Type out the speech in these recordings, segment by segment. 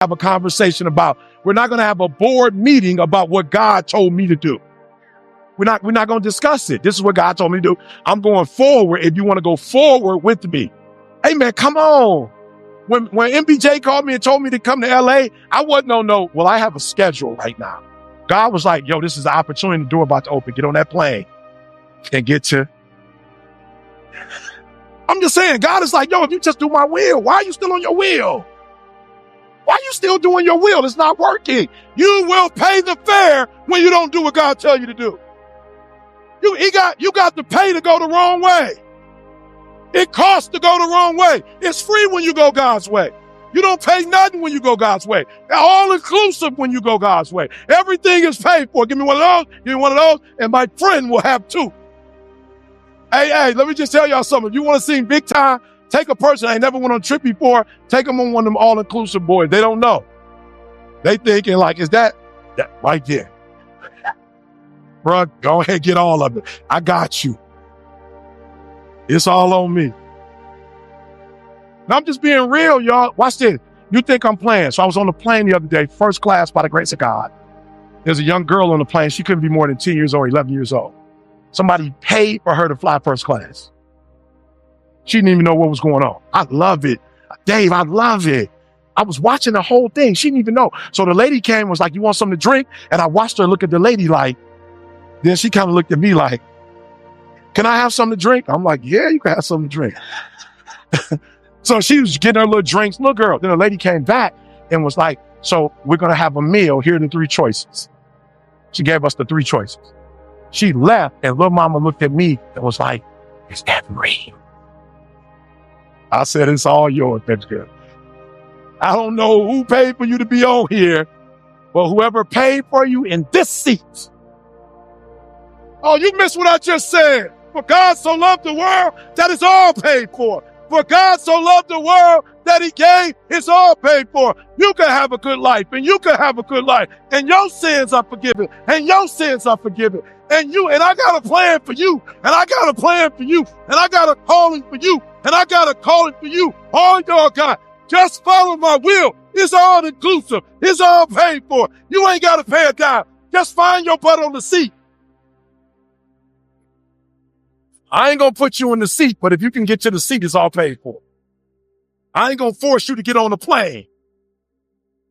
have a conversation about, we're not going to have a board meeting about what God told me to do. We're not going to discuss it. This is what God told me to do. I'm going forward if you want to go forward with me. Hey man, come on. When MBJ called me and told me to come to LA, I wasn't on well, I have a schedule right now. God was like, yo, this is the opportunity, the door about to open. Get on that plane and get to. I'm just saying, God is like, yo, if you just do my will, why are you still on your will? Why are you still doing your will? It's not working. You will pay the fare when you don't do what God tells you to do. You got to pay to go the wrong way. It costs to go the wrong way. It's free when you go God's way. You don't pay nothing when you go God's way. All inclusive when you go God's way. Everything is paid for. Give me one of those, give me one of those, and my friend will have two. Hey, let me just tell y'all something. If you want to see big time, take a person that ain't never went on a trip before, take them on one of them all-inclusive boys. They don't know. They thinking like, is that right there? Bruh, go ahead, get all of it. I got you. It's all on me. Now I'm just being real, y'all. Watch this. You think I'm playing. So I was on the plane the other day, first class by the grace of God. There's a young girl on the plane. She couldn't be more than 10 years old, 11 years old. Somebody paid for her to fly first class. She didn't even know what was going on. I love it. Dave, I love it. I was watching the whole thing. She didn't even know. So the lady came and was like, you want something to drink? And I watched her look at the lady like, then she kind of looked at me like, can I have something to drink? I'm like, yeah, you can have something to drink. So she was getting her little drinks, little girl. Then the lady came back and was like, so we're going to have a meal. Here are the three choices. She gave us the three choices. She left and little mama looked at me and was like, is that real? I said, it's all yours. That's good. I don't know who paid for you to be on here, but whoever paid for you in this seat. Oh, you missed what I just said. For God so loved the world that it's all paid for. For God so loved the world that he gave, it's all paid for. You can have a good life and you can have a good life and your sins are forgiven and your sins are forgiven. And I got a plan for you and I got a plan for you and I got a calling for you and I got a calling for you. All y'all got, just follow my will. It's all inclusive. It's all paid for. You ain't got to pay a dime. Just find your butt on the seat. I ain't going to put you in the seat, but if you can get to the seat, it's all paid for. I ain't going to force you to get on the plane.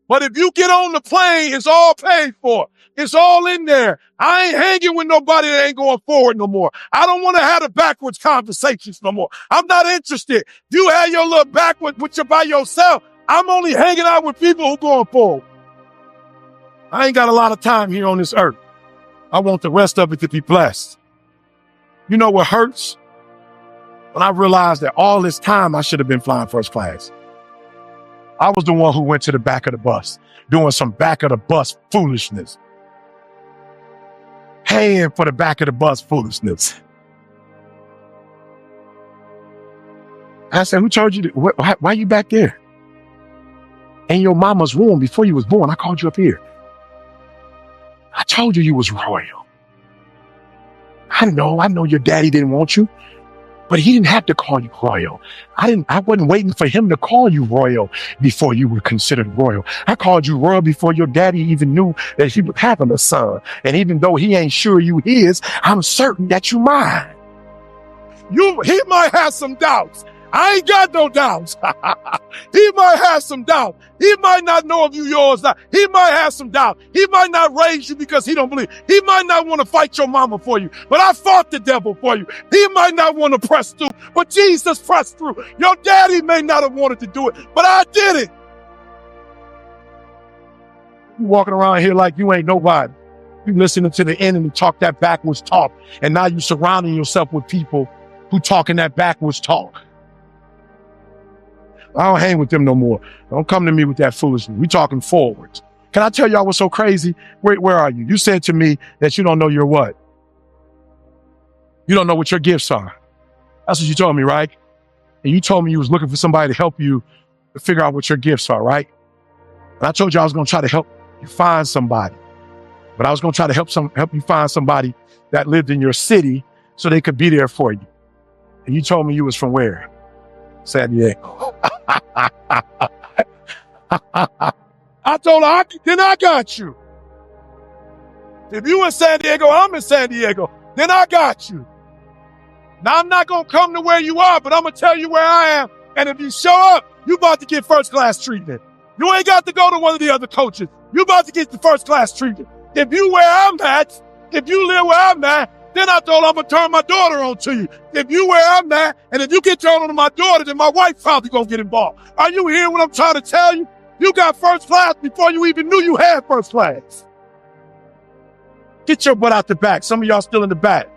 But if you get on the plane, it's all paid for. It's all in there. I ain't hanging with nobody that ain't going forward no more. I don't want to have the backwards conversations no more. I'm not interested. You have your little backward with you by yourself. I'm only hanging out with people who going forward. I ain't got a lot of time here on this earth. I want the rest of it to be blessed. You know what hurts? When I realized that all this time I should have been flying first class. I was the one who went to the back of the bus, doing some back of the bus foolishness. Paying for the back of the bus foolishness. I said, who told you to, why are you back there? In your mama's womb before you was born, I called you up here. I told you was royal. I know your daddy didn't want you, but he didn't have to call you royal. I wasn't waiting for him to call you royal before you were considered royal. I called you royal before your daddy even knew that he was having a son. And even though he ain't sure you his, I'm certain that you mine. He might have some doubts. I ain't got no doubts. He might have some doubt. He might not know if you yours not. He might have some doubt. He might not raise you because he don't believe. He might not want to fight your mama for you, but I fought the devil for you. He might not want to press through, but Jesus pressed through. Your daddy may not have wanted to do it, but I did it. You walking around here like you ain't nobody. You listening to the enemy talk that backwards talk, and now you surrounding yourself with people who talking that backwards talk. I don't hang with them no more. Don't come to me with that foolishness. We talking forwards. Can I tell y'all what's so crazy? Where are you? You said to me that you don't know your what? You don't know what your gifts are. That's what you told me, right? And you told me you was looking for somebody to help you to figure out what your gifts are, right? And I told you I was going to try to help you find somebody. But I was going to try to help you find somebody that lived in your city so they could be there for you. And you told me you was from where? San Diego. I told her, then I got you. If you in San Diego, I'm in San Diego, then I got you. Now, I'm not going to come to where you are, but I'm going to tell you where I am. And if you show up, you about to get first-class treatment. You ain't got to go to one of the other coaches. You about to get the first-class treatment. If you where I'm at, if you live where I'm at, then I told her I'm going to turn my daughter on to you. If you where I'm at, and if you get turned on to my daughter, then my wife probably going to get involved. Are you hearing what I'm trying to tell you? You got first class before you even knew you had first class. Get your butt out the back. Some of y'all still in the back.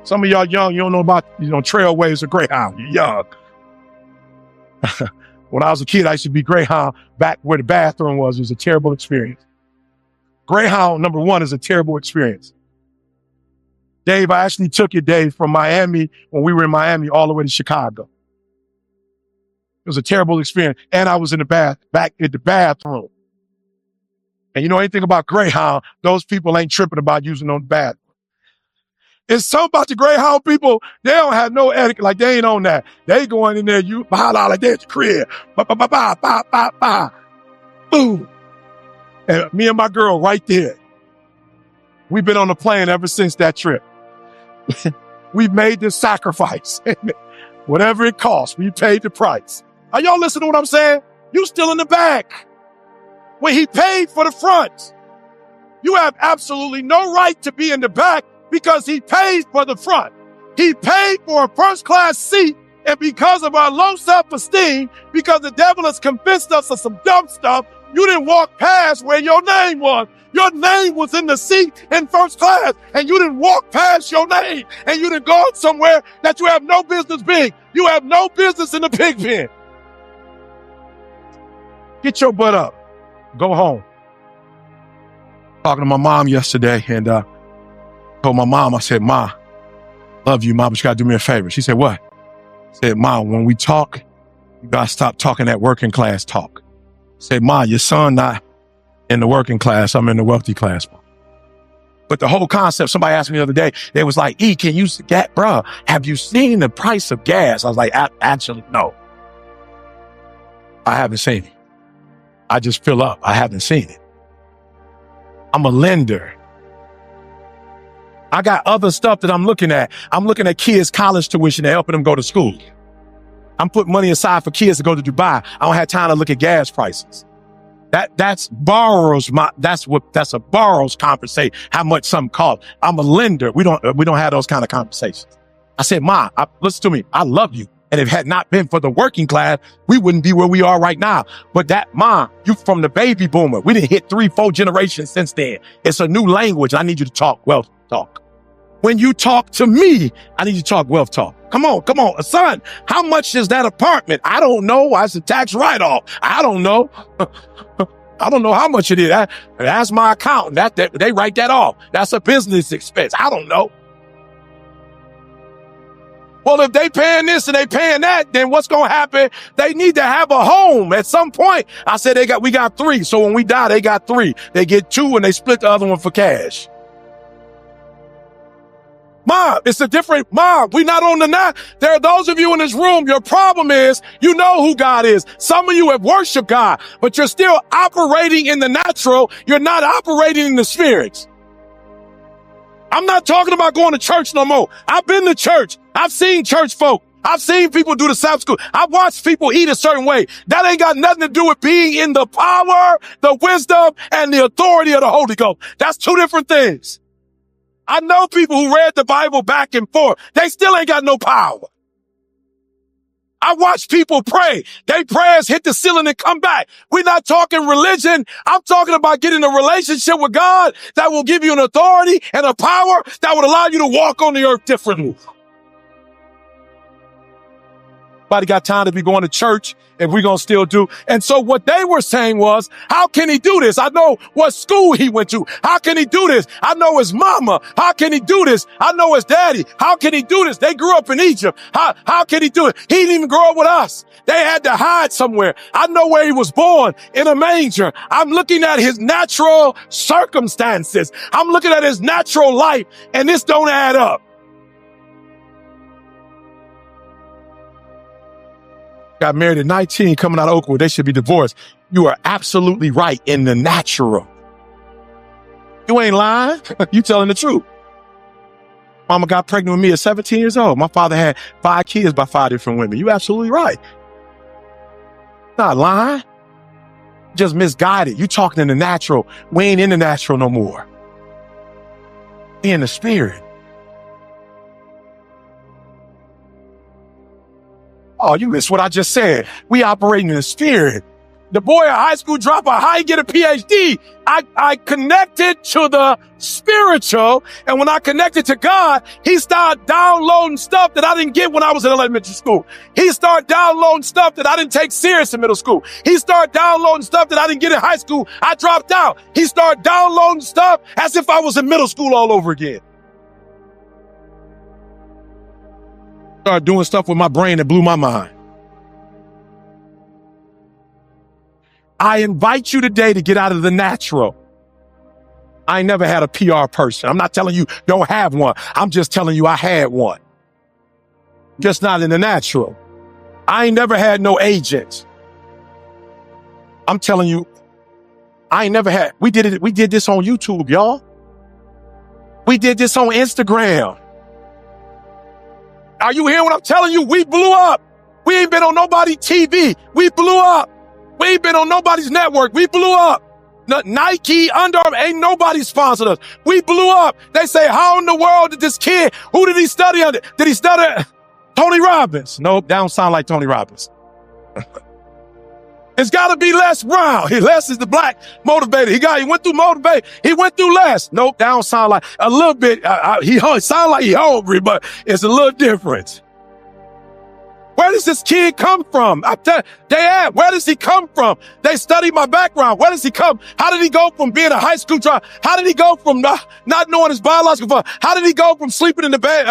Some of y'all young, you don't know about, trailways or Greyhound. You're young. When I was a kid, I used to be Greyhound back where the bathroom was. It was a terrible experience. Greyhound, number one, is a terrible experience. Dave, I actually took you, Dave, from Miami, when we were in Miami, all the way to Chicago. It was a terrible experience. And I was in the back in the bathroom. And you know anything about Greyhound, those people ain't tripping about using on the bathroom. It's something about the Greyhound people, they don't have no etiquette, like they ain't on that. They going in there, you holla like they at the crib. Ba. Boom. And me and my girl right there. We've been on the plane ever since that trip. We've made this sacrifice. Whatever it costs, we paid the price. Are y'all listening to what I'm saying? You still in the back. When he paid for the front, you have absolutely no right to be in the back because he paid for the front. He paid for a first-class seat, and because of our low self-esteem, because the devil has convinced us of some dumb stuff, you didn't walk past where your name was. Your name was in the seat in first class, and you didn't walk past your name, and you didn't go somewhere that you have no business being. You have no business in the pig pen. Get your butt up. Go home. Talking to my mom yesterday, and told my mom, I said, Ma, love you, Mom, but you got to do me a favor. She said, what? I said, Mom, when we talk, you got to stop talking that working class talk. I said, Ma, your son not in the working class, I'm in the wealthy class. But the whole concept, somebody asked me the other day, they was like, can you get, bruh, have you seen the price of gas? I was like, actually, no. I haven't seen it. I just fill up. I haven't seen it. I'm a lender. I got other stuff that I'm looking at. I'm looking at kids' college tuition and helping them go to school. I'm putting money aside for kids to go to Dubai. I don't have time to look at gas prices. That's a borrower's conversation, how much something costs. I'm a lender. We don't have those kind of conversations. I said, Ma, listen to me. I love you. And if it had not been for the working class, we wouldn't be where we are right now. But Ma, you from the baby boomer. We didn't hit 3-4 generations since then. It's a new language. I need you to talk wealth talk. When you talk to me, I need you to talk wealth talk. Come on. Son, how much is that apartment? I don't know. It's a tax write-off. I don't know. I don't know how much it is. That's my accountant. They write that off. That's a business expense. I don't know. Well, if they paying this and they paying that, then what's going to happen? They need to have a home at some point. I said we got 3. So when we die, they got 3. They get 2 and they split the other one for cash. Mom, it's a different, Mom, we not on the night. There are those of you in this room, your problem is you know who God is. Some of you have worshiped God, but you're still operating in the natural. You're not operating in the spirits. I'm not talking about going to church no more. I've been to church. I've seen church folk. I've seen people do the Sabbath school. I've watched people eat a certain way. That ain't got nothing to do with being in the power, the wisdom, and the authority of the Holy Ghost. That's 2 different things. I know people who read the Bible back and forth. They still ain't got no power. I watch people pray. Their prayers hit the ceiling and come back. We're not talking religion. I'm talking about getting a relationship with God that will give you an authority and a power that would allow you to walk on the earth differently. Nobody got time to be going to church if we're going to still do. And so what they were saying was, how can he do this? I know what school he went to. How can he do this? I know his mama. How can he do this? I know his daddy. How can he do this? They grew up in Egypt. How can he do it? He didn't even grow up with us. They had to hide somewhere. I know where he was born, in a manger. I'm looking at his natural circumstances. I'm looking at his natural life, and this don't add up. Got married at 19, coming out of Oakwood. They should be divorced. You are absolutely right in the natural. You ain't lying. You telling the truth. Mama got pregnant with me at 17 years old. My father had 5 kids by 5 different women. You absolutely right. Not lying. Just misguided. You talking in the natural. We ain't in the natural no more. We in the spirit. Oh, you missed what I just said. We operating in the spirit. The boy, a high school dropout, how he get a PhD? I connected to the spiritual. And when I connected to God, he started downloading stuff that I didn't get when I was in elementary school. He started downloading stuff that I didn't take serious in middle school. He started downloading stuff that I didn't get in high school. I dropped out. He started downloading stuff as if I was in middle school all over again. Started doing stuff with my brain that blew my mind. I invite you today to get out of the natural. I ain't never had a PR person. I'm not telling you don't have one. I'm just telling you I had one. Just not in the natural. I ain't never had no agents. I'm telling you, I ain't never had. We did this on YouTube, y'all. We did this on Instagram. Are you hearing what I'm telling you? We blew up. We ain't been on nobody's TV. We blew up. We ain't been on nobody's network. We blew up. Nike, Under Armour, ain't nobody sponsored us. We blew up. They say, how in the world did this kid, who did he study under? Did he study Tony Robbins? Nope, that don't sound like Tony Robbins. It's got to be Les Brown. Les is the black motivator. He went through motivate. He went through Les. Nope, that don't sound like a little bit. He sound like he hungry, but it's a little different. Where does this kid come from? Where does he come from? They study my background. Where does he come? How did he go from being a high school dropout? How did he go from not knowing his biological father? How did he go from sleeping in the bed,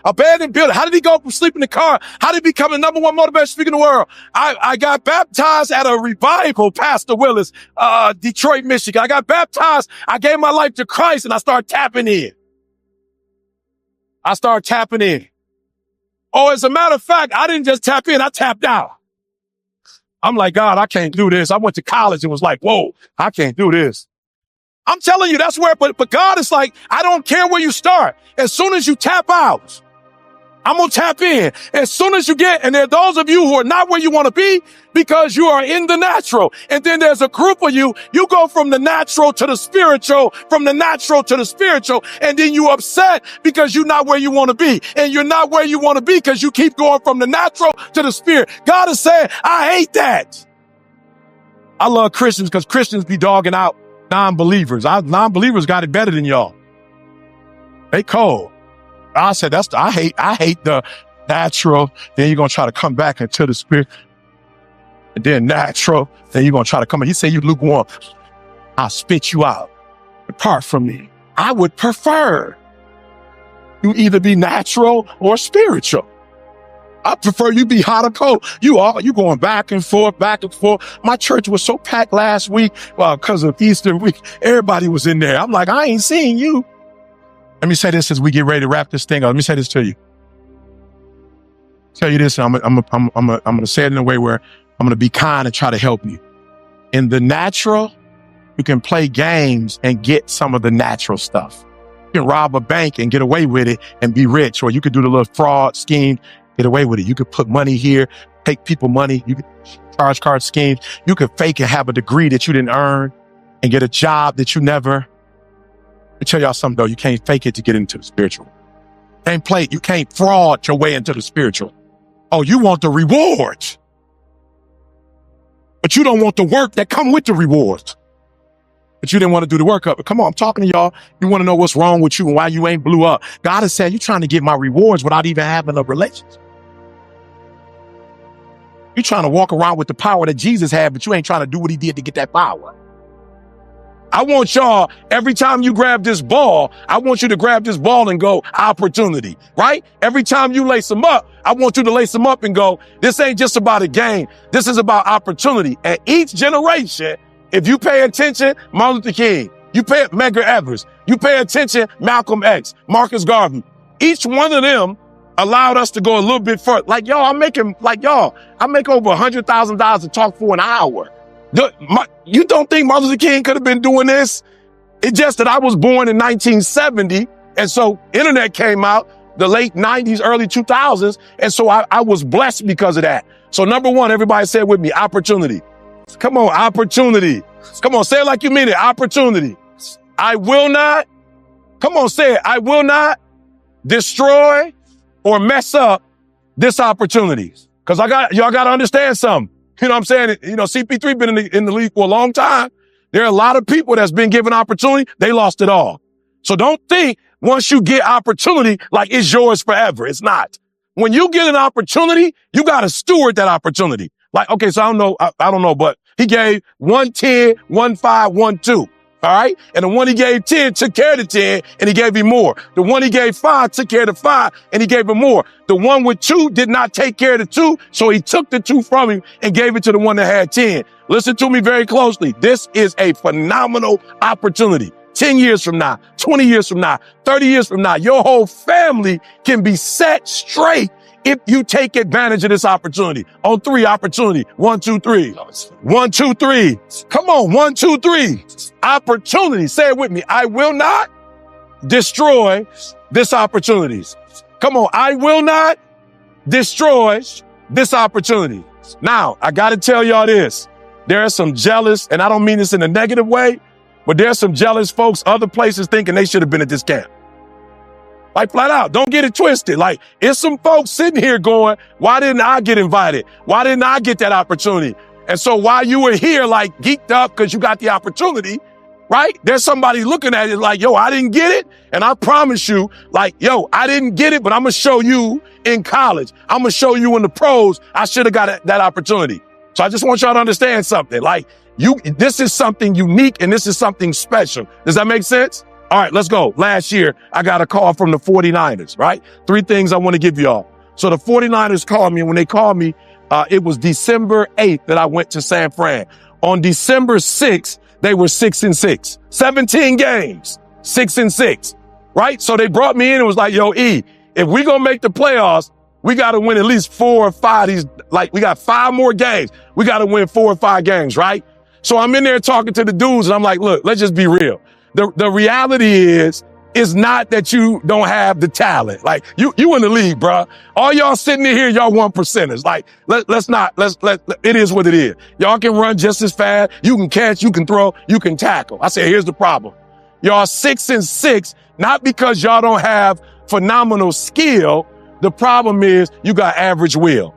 abandoned building? How did he go from sleeping in the car? How did he become the #1 motivational speaker in the world? I got baptized at a revival, Pastor Willis, Detroit, Michigan. I got baptized. I gave my life to Christ and I started tapping in. Oh, as a matter of fact, I didn't just tap in, I tapped out. I'm like, God, I can't do this. I went to college and was like, whoa, I can't do this. I'm telling you, that's where, but God is like, I don't care where you start. As soon as you tap out, I'm going to tap in. As soon as you get, and there are those of you who are not where you want to be because you are in the natural. And then there's a group of you go from the natural to the spiritual, from the natural to the spiritual. And then you upset because you're not where you want to be. And you're not where you want to be because you keep going from the natural to the spirit. God is saying, I hate that. I love Christians because Christians be dogging out non-believers. Non-believers got it better than y'all. They cold. I said, I hate the natural. Then you're going to try to come back into the spirit. And then natural. Then you're going to try to come in. He said, you lukewarm. I'll spit you out. Depart from me. I would prefer you either be natural or spiritual. I prefer you be hot or cold. You going back and forth, back and forth. My church was so packed last week. Well, because of Easter week, everybody was in there. I'm like, I ain't seeing you. Let me say this as we get ready to wrap this thing up. Let me say this to you. Tell you this, I'm going to say it in a way where I'm going to be kind and try to help you. In the natural, you can play games and get some of the natural stuff. You can rob a bank and get away with it and be rich, or you could do the little fraud scheme, get away with it. You could put money here, take people money. You could charge card schemes. You could fake and have a degree that you didn't earn and get a job that you never. Let me tell y'all something though. You can't fake it to get into the spiritual. You can't fraud your way into the spiritual. Oh, you want the rewards, but you don't want the work that come with the rewards. But you didn't want to do the work up. But come on, I'm talking to y'all. You want to know what's wrong with you and why you ain't blew up. God has said, you're trying to get my rewards without even having a relationship. You're trying to walk around with the power that Jesus had, but you ain't trying to do what he did to get that power. I want y'all, every time you grab this ball, I want you to grab this ball and go, opportunity, right? Every time you lace them up, I want you to lace them up and go, this ain't just about a game. This is about opportunity. And each generation, if you pay attention, Martin Luther King, you pay Medgar Evers, you pay attention, Malcolm X, Marcus Garvey, each one of them allowed us to go a little bit further. Like, I make over $100,000 to talk for an hour. You don't think Martin Luther King could have been doing this? It's just that I was born in 1970. And so internet came out the late 90s, early 2000s. And so I was blessed because of that. So number one, everybody say it with me, opportunity. Come on, opportunity. Come on, say it like you mean it, opportunity. I will not, come on, say it, I will not destroy or mess up this opportunity. Because y'all got to understand something. You know what I'm saying? You know, CP3 been in the league for a long time. There are a lot of people that's been given opportunity. They lost it all. So don't think once you get opportunity, like it's yours forever. It's not. When you get an opportunity, you got to steward that opportunity. Like, okay, so I don't know, but he gave 1, 10, 1, 5, 1, 2. All right. And the one he gave 10 took care of the 10 and he gave him more. The one he gave 5 took care of the 5 and he gave him more. The one with 2 did not take care of the 2. So he took the 2 from him and gave it to the one that had 10. Listen to me very closely. This is a phenomenal opportunity. 10 years from now, 20 years from now, 30 years from now, your whole family can be set straight if you take advantage of this opportunity. On 3, opportunity. 1, 2, 3. 1, 2, 3. Come on. 1, 2, 3. Opportunity. Say it with me. I will not destroy this opportunity. Come on. I will not destroy this opportunity. Now, I got to tell y'all this. There are some jealous, and I don't mean this in a negative way, but there's some jealous folks other places thinking they should have been at this camp. Like flat out, don't get it twisted. Like it's some folks sitting here going, why didn't I get invited? Why didn't I get that opportunity? And so while you were here like geeked up because you got the opportunity, right? There's somebody looking at it like, yo, I didn't get it. And I promise you, like, yo, I didn't get it, but I'm going to show you in college. I'm going to show you in the pros. I should have got that opportunity. So I just want y'all to understand something. Like this is something unique and this is something special. Does that make sense? All right, let's go. Last year, I got a call from the 49ers, right? 3 things I want to give y'all. So the 49ers called me, and when they called me, it was December 8th that I went to San Fran. On December 6th, they were 6-6, 17 games, 6-6, right? So they brought me in and was like, yo, E, if we gonna make the playoffs, we got to win at least 4 or 5. We got 5 more games. We got to win 4 or 5 games, right? So I'm in there talking to the dudes and I'm like, look, let's just be real. The reality is not that you don't have the talent. Like you in the league, bro. All y'all sitting in here, y'all 1%ers. Like it is what it is. Y'all can run just as fast. You can catch, you can throw, you can tackle. I say, here's the problem. Y'all 6-6, not because y'all don't have phenomenal skill. The problem is you got average will,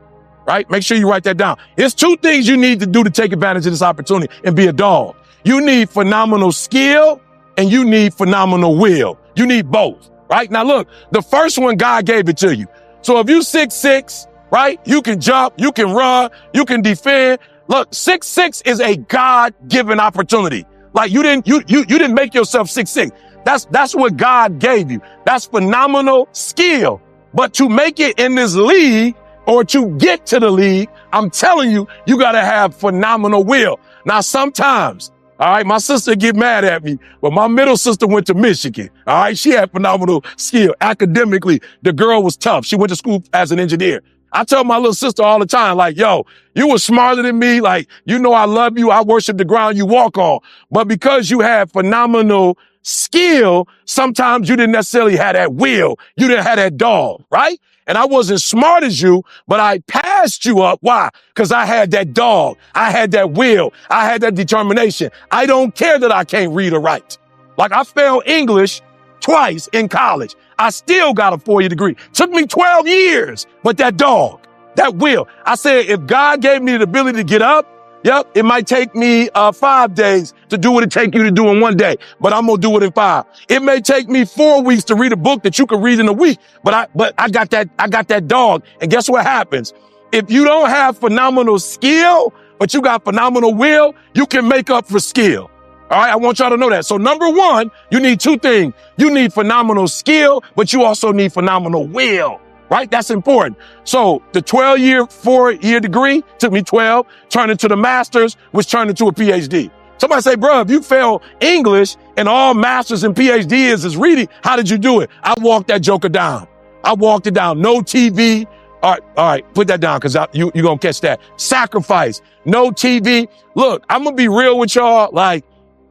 right? Make sure you write that down. It's 2 things you need to do to take advantage of this opportunity and be a dog. You need phenomenal skill and you need phenomenal will. You need both, right? Now look, the first one, God gave it to you. So if you 6'6", right? You can jump, you can run, you can defend. Look, 6'6" is a God-given opportunity. Like you didn't make yourself 6'6". That's what God gave you. That's phenomenal skill. But to make it in this league or to get to the league, I'm telling you, you got to have phenomenal will. Now, sometimes, all right, my sister get mad at me, but my middle sister went to Michigan. All right, she had phenomenal skill. Academically, the girl was tough. She went to school as an engineer. I tell my little sister all the time, like, yo, you were smarter than me. Like, you know, I love you. I worship the ground you walk on. But because you had phenomenal skill, sometimes you didn't necessarily have that will. You didn't have that dog, right? And I wasn't smart as you, but I passed you up. Why? Because I had that dog. I had that will. I had that determination. I don't care that I can't read or write. Like I failed English twice in college. I still got a 4-year degree. Took me 12 years, but that dog, that will. I said, if God gave me the ability to get up, yep, it might take me 5 days to do what it take you to do in 1 day, but I'm gonna do it in 5. It may take me 4 weeks to read a book that you could read in a week, but I got that dog. And guess what happens? If you don't have phenomenal skill, but you got phenomenal will, you can make up for skill. All right, I want y'all to know that. So number 1, you need 2 things. You need phenomenal skill, but you also need phenomenal will. Right? That's important. So the 12-year, 4-year degree took me 12, turned into the master's, which turned into a PhD. Somebody say, bro, if you fail English and all master's and PhD is reading, how did you do it? I walked that joker down. I walked it down. No TV. All right, put that down because you're going to catch that. Sacrifice. No TV. Look, I'm going to be real with y'all. Like,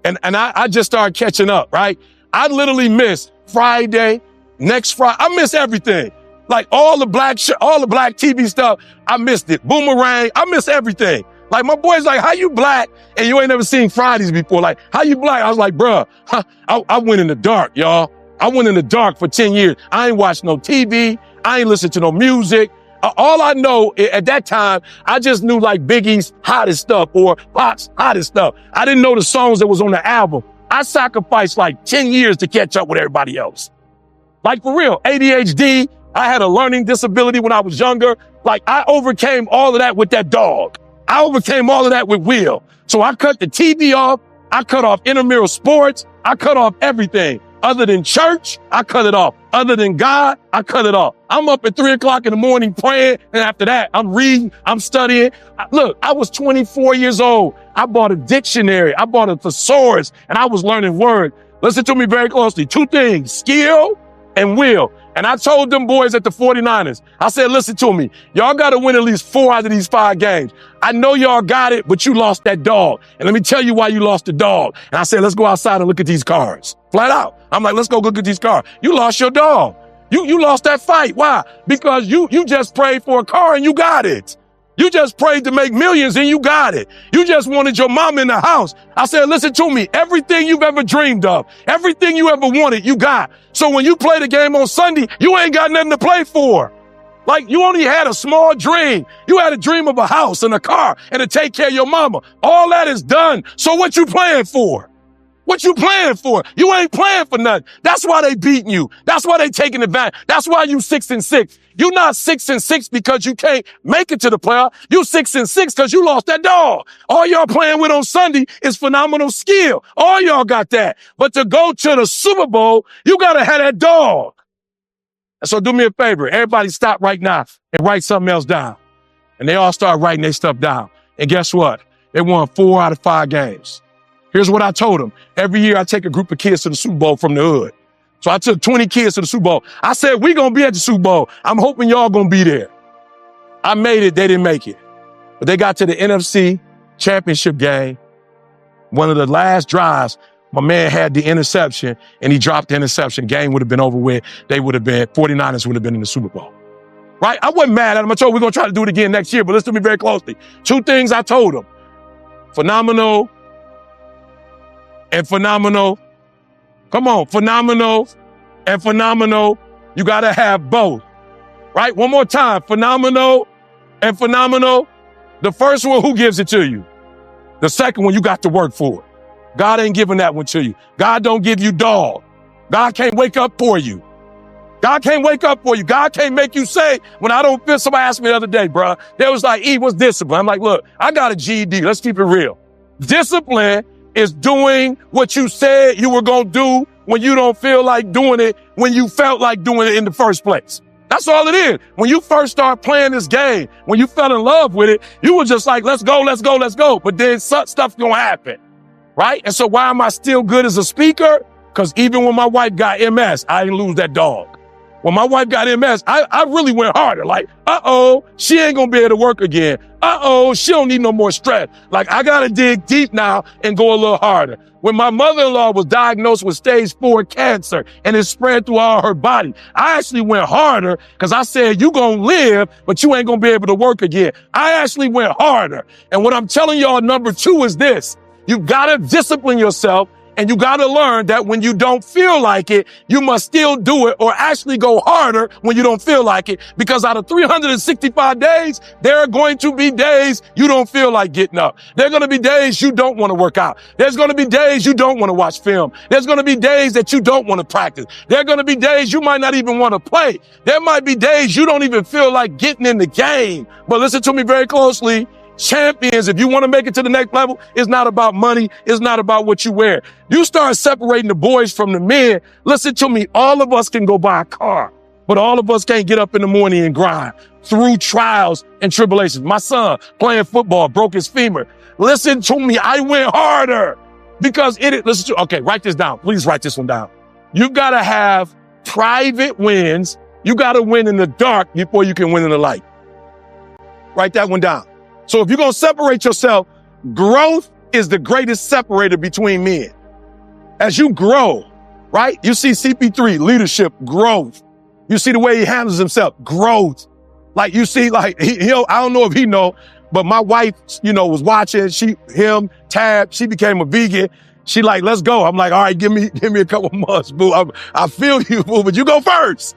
and I just started catching up, right? I literally missed Friday, next Friday. I miss everything. Like all the black TV stuff, I missed it. Boomerang, I miss everything. Like my boy's like, how you black and you ain't never seen Fridays before? Like, how you black? I was like, bruh, I went in the dark, y'all. I went in the dark for 10 years. I ain't watched no TV. I ain't listened to no music. All I know at that time, I just knew like Biggie's hottest stuff or Pac's hottest stuff. I didn't know the songs that was on the album. I sacrificed like 10 years to catch up with everybody else. Like for real, ADHD, I had a learning disability when I was younger. Like I overcame all of that with that dog. I overcame all of that with Will. So I cut the TV off. I cut off intramural sports. I cut off everything. Other than church, I cut it off. Other than God, I cut it off. I'm up at 3 o'clock in the morning praying. And after that, I'm reading, I'm studying. Look, I was 24 years old. I bought a dictionary. I bought a thesaurus and I was learning words. Listen to me very closely. 2 things, skill and will. And I told them boys at the 49ers, I said, listen to me. Y'all got to win at least 4 out of these 5 games. I know y'all got it, but you lost that dog. And let me tell you why you lost the dog. And I said, let's go outside and look at these cards. Flat out. I'm like, let's go look at these cards. You lost your dog. You lost that fight. Why? Because you just prayed for a car and you got it. You just prayed to make millions and you got it. You just wanted your mom in the house. I said, listen to me. Everything you've ever dreamed of, everything you ever wanted, you got. So when you play the game on Sunday, you ain't got nothing to play for. Like you only had a small dream. You had a dream of a house and a car and to take care of your mama. All that is done. So what you playing for? What you playing for? You ain't playing for nothing. That's why they beating you. That's why they taking advantage. That's why you 6-6. You're not 6-6 because you can't make it to the playoff. You 6-6 because you lost that dog. All y'all playing with on Sunday is phenomenal skill. All y'all got that. But to go to the Super Bowl, you got to have that dog. And so do me a favor. Everybody stop right now and write something else down. And they all start writing their stuff down. And guess what? They won 4 out of 5 games. Here's what I told them. Every year I take a group of kids to the Super Bowl from the hood. So I took 20 kids to the Super Bowl. I said, we going to be at the Super Bowl. I'm hoping y'all going to be there. I made it. They didn't make it. But they got to the NFC championship game. One of the last drives, my man had the interception and he dropped the interception. Game would have been over with. 49ers would have been in the Super Bowl. Right? I wasn't mad at him. I told him we're going to try to do it again next year, but listen to me very closely. 2 things I told him. Phenomenal and phenomenal. Come on, phenomenal and phenomenal. You got to have both, right? One more time, phenomenal and phenomenal. The first one, who gives it to you? The second one, you got to work for it. God ain't giving that one to you. God don't give you dog. God can't wake up for you. God can't wake up for you. God can't make you say, when I don't feel, somebody asked me the other day, bro, they was like, what's discipline? I'm like, look, I got a GED. Let's keep it real. Discipline is doing what you said you were going to do when you don't feel like doing it, when you felt like doing it in the first place. That's all it is. When you first start playing this game, when you fell in love with it, you were just like, let's go, let's go, let's go. But then stuff's going to happen, right? And so why am I still good as a speaker? Because even when my wife got MS, I didn't lose that dog. When my wife got MS, I really went harder. Like, she ain't going to be able to work again. She don't need no more stress. Like, I got to dig deep now and go a little harder. When my mother-in-law was diagnosed with stage 4 cancer and it spread through all her body, I actually went harder because I said, you going to live, but you ain't going to be able to work again. I actually went harder. And what I'm telling y'all, number 2 is this. You got to discipline yourself. And you got to learn that when you don't feel like it, you must still do it or actually go harder when you don't feel like it. Because out of 365 days, there are going to be days you don't feel like getting up. There are going to be days you don't want to work out. There's going to be days you don't want to watch film. There's going to be days that you don't want to practice. There are going to be days you might not even want to play. There might be days you don't even feel like getting in the game. But listen to me very closely. Champions, if you want to make it to the next level, it's not about money. It's not about what you wear. You start separating the boys from the men. Listen to me. All of us can go buy a car, but all of us can't get up in the morning and grind through trials and tribulations. My son playing football broke his femur. Listen to me. I went harder because okay, write this down. Please write this one down. You got to have private wins. You got to win in the dark before you can win in the light. Write that one down. So if you're going to separate yourself, growth is the greatest separator between men. As you grow, right? You see CP3, leadership, growth. You see the way he handles himself, growth. Like you see, like I don't know if he know, but my wife, was watching. Tab, she became a vegan. She like, let's go. I'm like, all right, give me a couple months, boo. I feel you, boo, but you go first.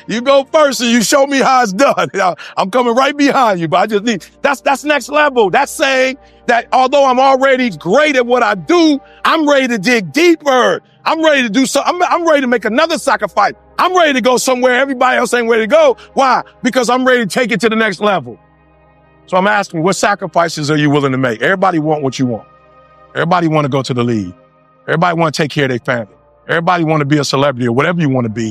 you go first and you show me how it's done. I'm coming right behind you, but I just need, that's next level. That's saying that although I'm already great at what I do, I'm ready to dig deeper. I'm ready to do so. I'm ready to make another sacrifice. I'm ready to go somewhere everybody else ain't ready to go. Why? Because I'm ready to take it to the next level. So I'm asking, what sacrifices are you willing to make? Everybody want what you want. Everybody want to go to the league. Everybody want to take care of their family. Everybody want to be a celebrity or whatever you want to be.